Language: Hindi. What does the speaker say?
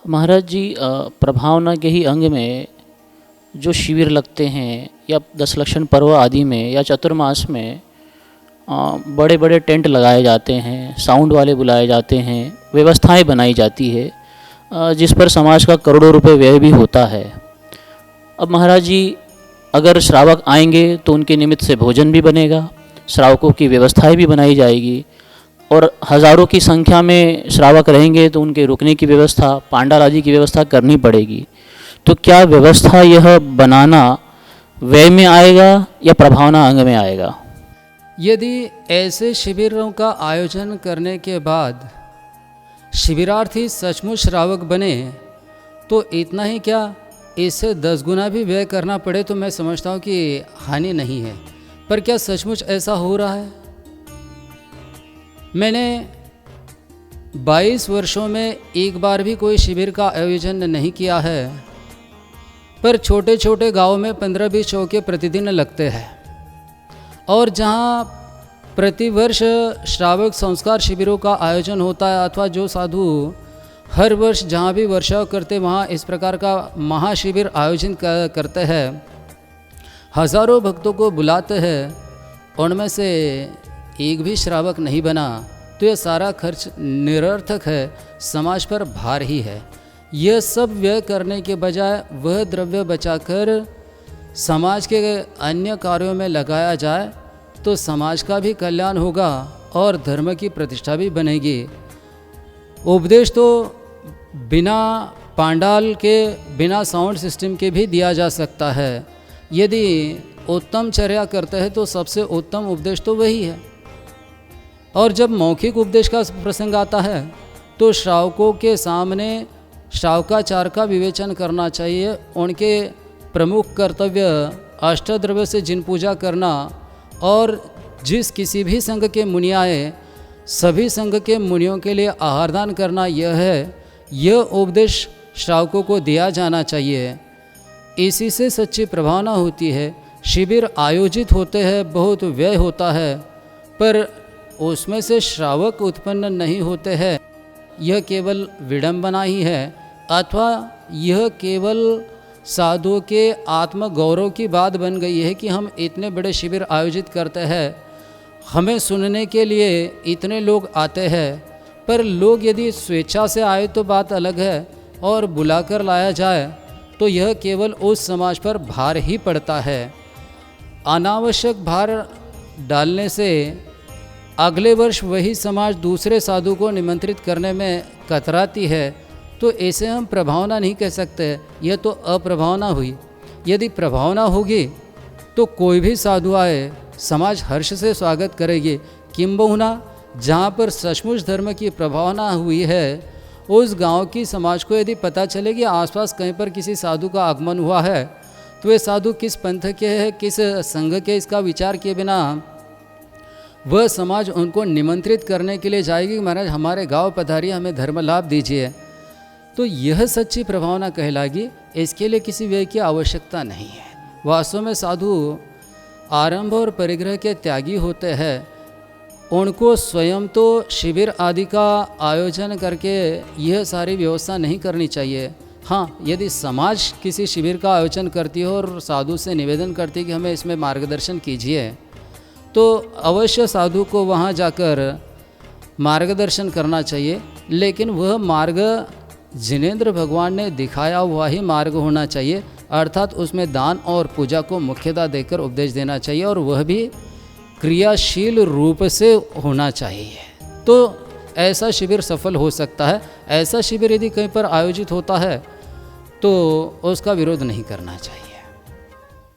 महाराज जी, प्रभावना के ही अंग में जो शिविर लगते हैं या दशलक्षण पर्व आदि में या चतुर्मास में बड़े बड़े टेंट लगाए जाते हैं, साउंड वाले बुलाए जाते हैं, व्यवस्थाएं बनाई जाती है जिस पर समाज का करोड़ों रुपए व्यय भी होता है। अब महाराज जी, अगर श्रावक आएंगे तो उनके निमित्त से भोजन भी बनेगा, श्रावकों की व्यवस्थाएं भी बनाई जाएगी और हज़ारों की संख्या में श्रावक रहेंगे तो उनके रुकने की व्यवस्था, पांडाल आदि की व्यवस्था करनी पड़ेगी। तो क्या व्यवस्था यह बनाना व्यय में आएगा या प्रभावना अंग में आएगा? यदि ऐसे शिविरों का आयोजन करने के बाद शिविरार्थी सचमुच श्रावक बने तो इतना ही क्या, इससे 10 गुना भी व्यय करना पड़े तो मैं समझता हूँ कि हानि नहीं है। पर क्या सचमुच ऐसा हो रहा है? मैंने 22 वर्षों में एक बार भी कोई शिविर का आयोजन नहीं किया है, पर छोटे छोटे गाँव में 15-20 चौके प्रतिदिन लगते हैं और जहाँ प्रतिवर्ष श्रावक संस्कार शिविरों का आयोजन होता है अथवा जो साधु हर वर्ष जहाँ भी वर्षाव करते वहाँ इस प्रकार का महाशिविर आयोजित करते हैं, हज़ारों भक्तों को बुलाते हैं, उनमें से एक भी श्रावक नहीं बना तो यह सारा खर्च निरर्थक है, समाज पर भार ही है। यह सब व्यय करने के बजाय वह द्रव्य बचाकर समाज के अन्य कार्यों में लगाया जाए तो समाज का भी कल्याण होगा और धर्म की प्रतिष्ठा भी बनेगी। उपदेश तो बिना पांडाल के, बिना साउंड सिस्टम के भी दिया जा सकता है। यदि उत्तम चर्या करते हैं तो सबसे उत्तम उपदेश तो वही है। और जब मौखिक उपदेश का प्रसंग आता है तो श्रावकों के सामने श्रावकाचार का विवेचन करना चाहिए। उनके प्रमुख कर्तव्य अष्टद्रव्य से जिन पूजा करना और जिस किसी भी संघ के मुनि आए सभी संघ के मुनियों के लिए आहारदान करना, यह है। यह उपदेश श्रावकों को दिया जाना चाहिए। इसी से सच्ची प्रभावना होती है। शिविर आयोजित होते हैं, बहुत व्यय होता है, पर उसमें से श्रावक उत्पन्न नहीं होते हैं। यह केवल विडंबना ही है अथवा यह केवल साधुओं के आत्मगौरव की बात बन गई है कि हम इतने बड़े शिविर आयोजित करते हैं, हमें सुनने के लिए इतने लोग आते हैं। पर लोग यदि स्वेच्छा से आए तो बात अलग है, और बुलाकर लाया जाए तो यह केवल उस समाज पर भार ही पड़ता है। अनावश्यक भार डालने से अगले वर्ष वही समाज दूसरे साधु को निमंत्रित करने में कतराती है, तो ऐसे हम प्रभावना नहीं कह सकते, यह तो अप्रभावना हुई। यदि प्रभावना होगी तो कोई भी साधु आए समाज हर्ष से स्वागत करेगी। किंबहुना जहाँ पर सचमुच धर्म की प्रभावना हुई है उस गांव की समाज को यदि पता चले कि आसपास कहीं पर किसी साधु का आगमन हुआ है तो वे साधु किस पंथ के हैं, किस संघ के, इसका विचार किए बिना वह समाज उनको निमंत्रित करने के लिए जाएगी। महाराज हमारे गांव पधारिए, हमें धर्म लाभ दीजिए। तो यह सच्ची प्रभावना कहलाएगी। इसके लिए किसी व्यय की आवश्यकता नहीं है। वास्तव में साधु आरंभ और परिग्रह के त्यागी होते हैं। उनको स्वयं तो शिविर आदि का आयोजन करके यह सारी व्यवस्था नहीं करनी चाहिए। हाँ, यदि समाज किसी शिविर का आयोजन करती है और साधु से निवेदन करती है कि हमें इसमें मार्गदर्शन कीजिए, तो अवश्य साधु को वहाँ जाकर मार्गदर्शन करना चाहिए। लेकिन वह मार्ग जिनेंद्र भगवान ने दिखाया हुआ ही मार्ग होना चाहिए, अर्थात उसमें दान और पूजा को मुख्यता देकर उपदेश देना चाहिए और वह भी क्रियाशील रूप से होना चाहिए। तो ऐसा शिविर सफल हो सकता है। ऐसा शिविर यदि कहीं पर आयोजित होता है तो उसका विरोध नहीं करना चाहिए।